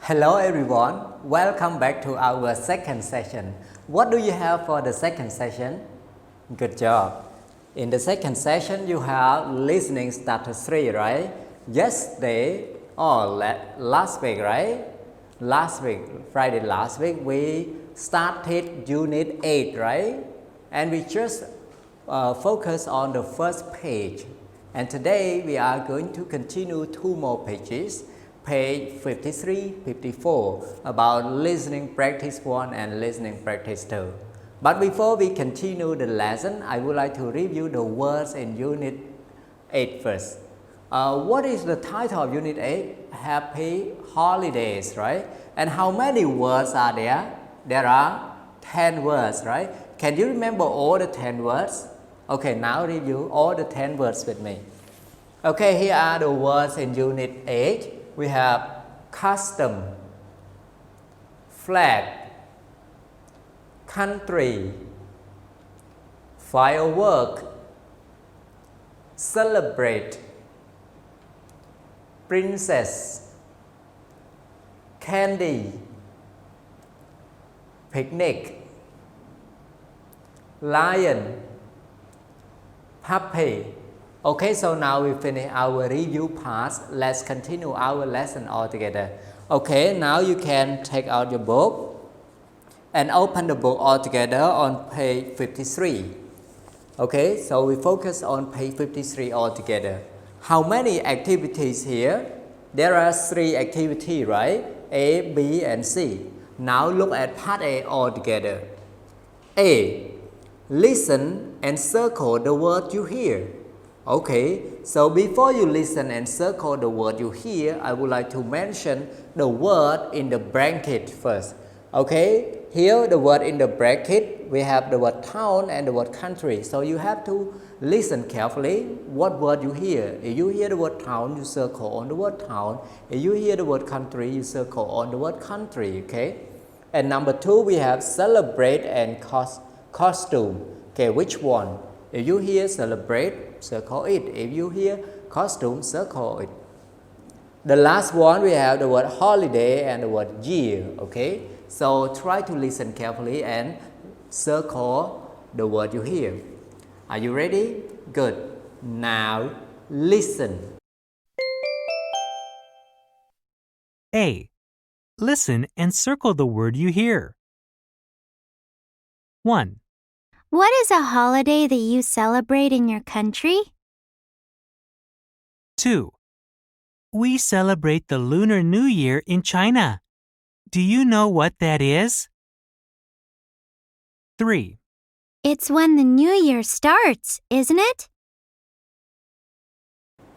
Hello everyone, welcome back to our second session. What do you have for the second session? Good job. In the second session, you have listening starter 3, right? Yesterday or last week, right? Friday last week, we started unit 8, right? And we just focus on the first page. And today we are going to continue 2 more pages, page 53, 54, about listening practice 1 and listening practice 2. But before we continue the lesson, I would like to review the words in unit 8 first. What is the title of unit 8? Happy holidays, right? And how many words are there? There are 10 words, right? Can you remember all the 10 words? Okay, now review all the 10 words with me. Okay, here are the words in unit 8. We have custom, flag, country, firework, celebrate, princess, candy, picnic, lion, puppy. Okay, so now we finish our review part. Let's continue our lesson all together. Okay, now you can take out your book and open the book all together on page 53. Okay, so we focus on page 53 all together. How many activities here? There are 3 activities, right? A, B, and C. Now look at part A all together. A. Listen and circle the word you hear. Okay, so before you listen and circle the word you hear, I would like to mention the word in the bracket first. Okay, here the word in the bracket, we have the word town and the word country. So you have to listen carefully what word you hear. If you hear the word town, you circle on the word town. If you hear the word country, you circle on the word country, okay? And number 2, we have celebrate and costume. Okay, which one? If you hear celebrate, circle it. If you hear costume, circle it. The last one, we have the word holiday and the word year, okay? So try to listen carefully and circle the word you hear. Are you ready? Good. Now listen. A. Listen and circle the word you hear. 1, What is a holiday that you celebrate in your country? 2. We celebrate the Lunar New Year in China. Do you know what that is? 3. It's when the new year starts, isn't it?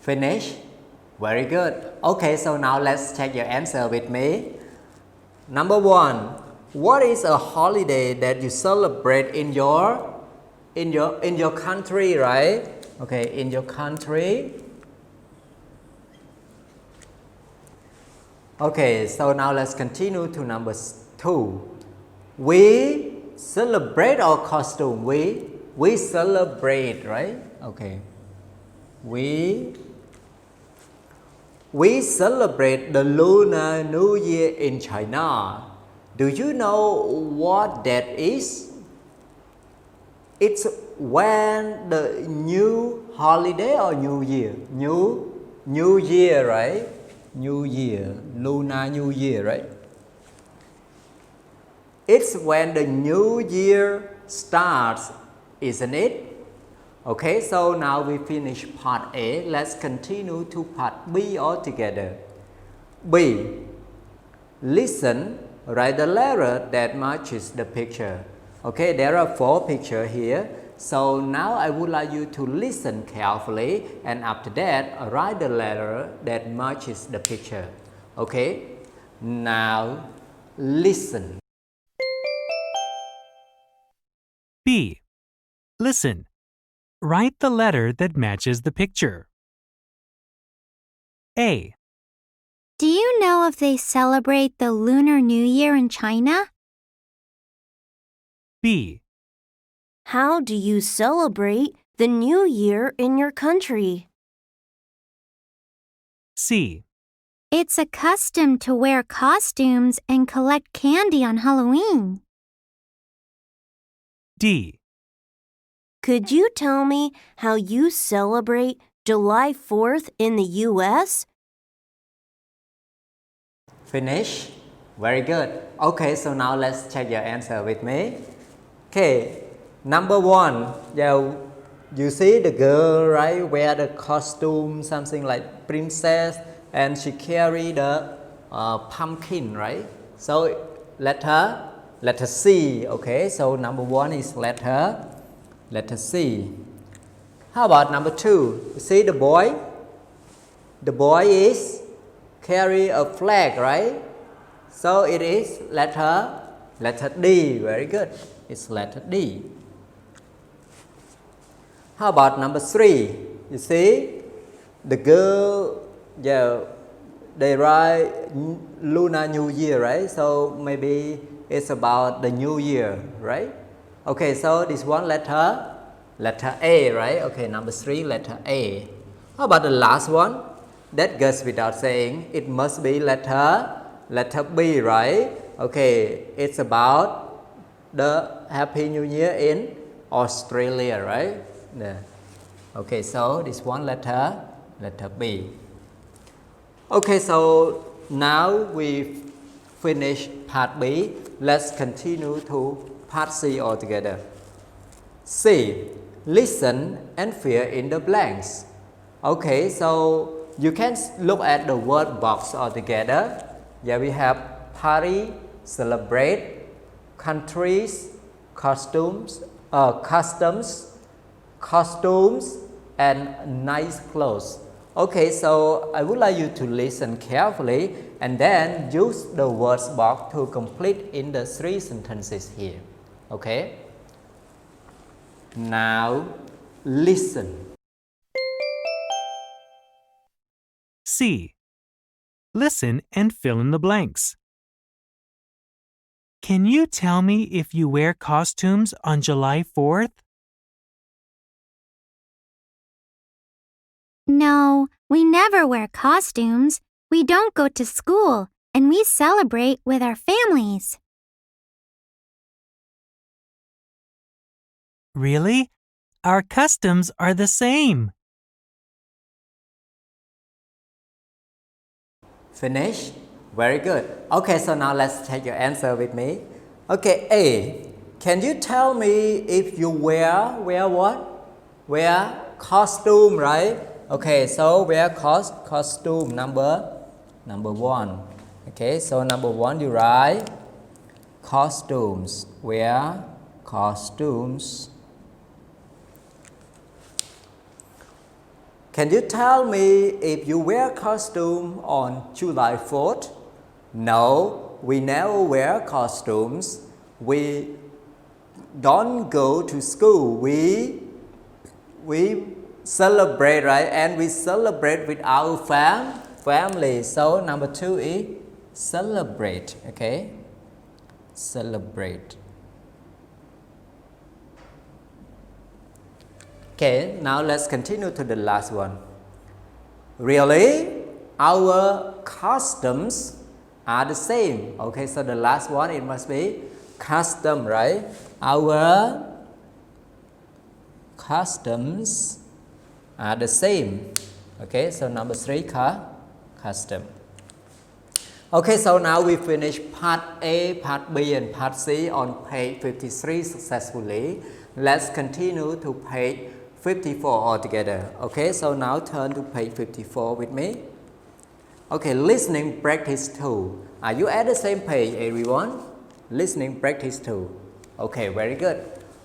Finish? Very good. Okay, so now let's check your answer with me. Number 1, what is a holiday that you celebrate in your country, right? Okay, in your country. Okay, so now let's continue to number 2. We celebrate our costume. We celebrate, right? Okay. We celebrate the Lunar New Year in China. Do you know what that is? It's when the new holiday or new year? New year, right? New year, Lunar New Year, right? It's when the new year starts, isn't it? Okay, so now we finish part A. Let's continue to part B altogether. B. Listen, write the letter that matches the picture. Okay, there are 4 pictures here. So now I would like you to listen carefully, and after that, write the letter that matches the picture. Okay, now listen. B. Listen. Write the letter that matches the picture. A. Do you know if they celebrate the Lunar New Year in China? B. How do you celebrate the New Year in your country? C. It's a custom to wear costumes and collect candy on Halloween. D. Could you tell me how you celebrate July 4th in the US? Finish. Very good. Okay, so now let's check your answer with me. Okay, number one. Yeah, you see the girl, right? Wear the costume, something like princess, and she carry the pumpkin, right? So letter C. Okay, so number one is letter C. How about number two? You see the boy? The boy is carry a flag, right? So it is letter D. Very good. It's letter D. How about number three? You see the girl, yeah, they write Lunar New Year, right? So maybe it's about the New Year, right? Okay, so this one letter A, right? Okay, number three, letter A. How about the last one? That goes without saying. It must be letter B, right? Okay, it's about the Happy New Year in Australia, right? Yeah. Okay, so this one letter B. Okay, so now we finish part B. Let's continue to part C altogether. C. Listen and fill in the blanks. Okay, so you can look at the word box altogether. Yeah, we have party, celebrate, countries, customs, and nice clothes. Okay, so I would like you to listen carefully and then use the words box to complete in the three sentences here. Okay? Now, listen. C. Listen and fill in the blanks. Can you tell me if you wear costumes on July 4th? No, we never wear costumes. We don't go to school, and we celebrate with our families. Really? Our customs are the same. Finish? Very good. Okay, so now let's take your answer with me. Okay, A. Can you tell me if you wear what? Wear costume, right? Okay, so wear costume number one. Okay, so number one you write costumes. Wear costumes. Can you tell me if you wear costume on July 4th? No, we never wear costumes. We don't go to school. We celebrate, right? And we celebrate with our family. So number two is celebrate. Okay, celebrate. Okay, now let's continue to the last one. Really? Our customs are the same. Okay, so the last one, it must be custom, right? Our customs are the same. Okay, so number three, custom. Okay, so now we finish part A, part B, and part C on page 53 successfully. Let's continue to page 54 altogether. Okay, so now turn to page 54 with me. Okay, listening practice 2. Are you at the same page, everyone? Listening practice 2. Okay, very good.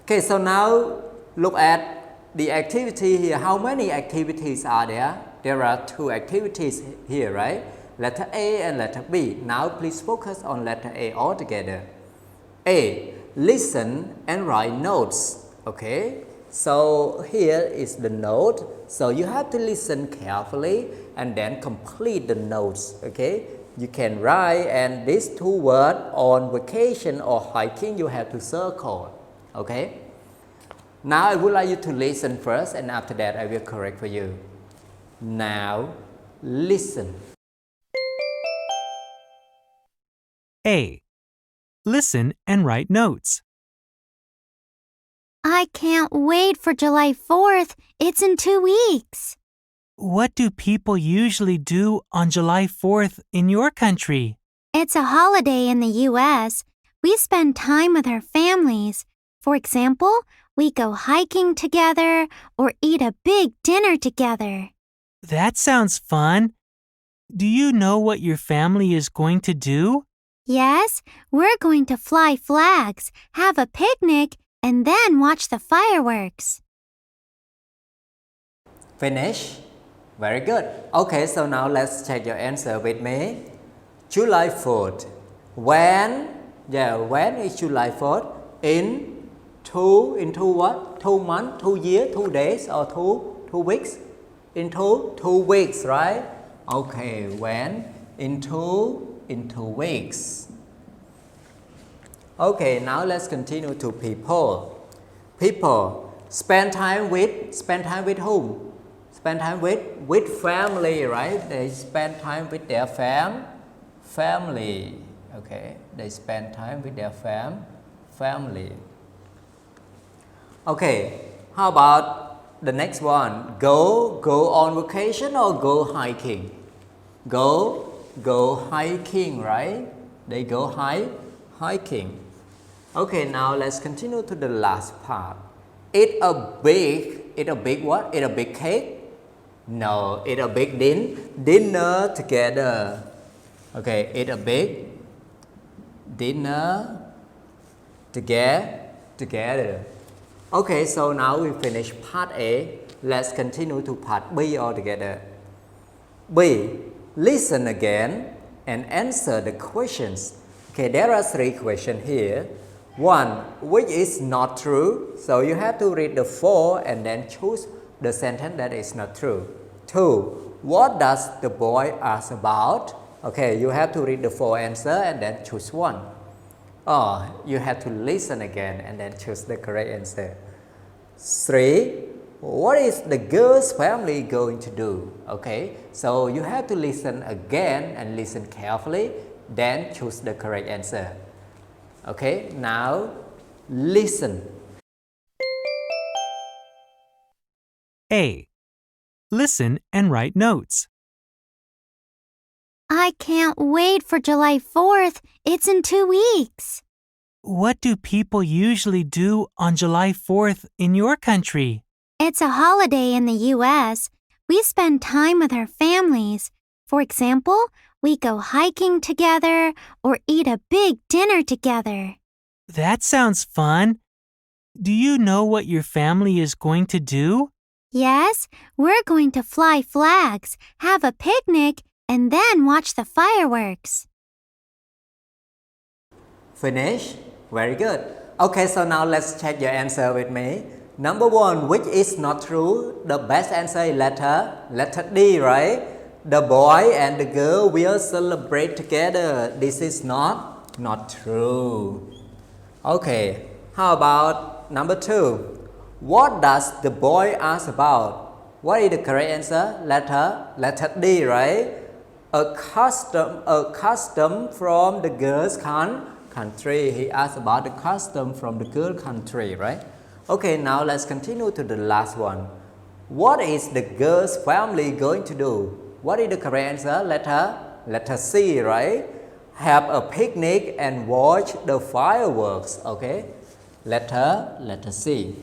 Okay, so now look at the activity here. How many activities are there? There are two activities here, right? Letter A and letter B. Now please focus on letter A altogether. A. Listen and write notes. Okay, so here is the note. So you have to listen carefully and then complete the notes. Okay, you can write, and these two words on vacation or hiking you have to circle. Okay, now I would like you to listen first, and after that I will correct for you. Now listen. A. Listen and write notes. I can't wait for July 4th. It's in 2 weeks. What do people usually do on July 4th in your country? It's a holiday in the US. We spend time with our families. For example, we go hiking together or eat a big dinner together. That sounds fun. Do you know what your family is going to do? Yes, we're going to fly flags, have a picnic, and then watch the fireworks. Finish? Very good. Okay, so now let's check your answer with me. July 4th. When is July 4th? In what? 2 months, 2 years, 2 days, or 2 weeks? In 2 weeks, right? Okay, when? In two weeks. Okay, now let's continue to people. People, spend time with whom? Spend time with family, right? They spend time with their family. Okay, they spend time with their family. Okay, how about the next one? Go on vacation or go hiking? Go hiking, right? They go hiking. Okay, now let's continue to the last part. Eat a big what? Eat a big cake? No, eat a big dinner together. Okay, eat a big dinner together. Okay, so now we finish part A. Let's continue to part B altogether. B. Listen again and answer the questions. Okay, there are 3 questions here. 1. Which is not true? So you have to read the 4 and then choose the sentence that is not true. 2. What does the boy ask about? Okay, you have to read the 4 answer and then choose one. Or you have to listen again and then choose the correct answer. 3. What is the girl's family going to do? Okay, so you have to listen again and listen carefully, then choose the correct answer. Okay, now listen. A. Listen and write notes. I can't wait for July 4th. It's in 2 weeks. What do people usually do on July 4th in your country? It's a holiday in the US. We spend time with our families. For example, we go hiking together or eat a big dinner together. That sounds fun. Do you know what your family is going to do? Yes, we're going to fly flags, have a picnic, and then watch the fireworks. Finish? Very good. Okay, so now let's check your answer with me. Number 1, which is not true? The best answer is letter D, right? The boy and the girl will celebrate together. This is not true. Okay, how about number 2? What does the boy ask about? What is the correct answer? Letter D, right? A custom from the girl's country. He asked about the custom from the girl country, right? Okay, now let's continue to the last one. What is the girl's family going to do? What is the correct answer? Letter C, right? Have a picnic and watch the fireworks. Okay, letter C.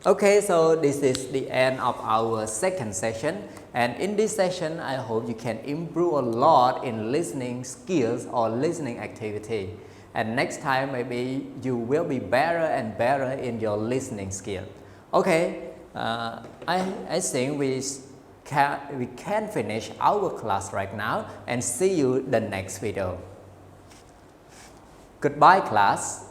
Okay, so this is the end of our second session, and in this session I hope you can improve a lot in listening skills or listening activity, and next time maybe you will be better and better in your listening skill. Okay, I think we can finish our class right now and see you the next video. Goodbye class.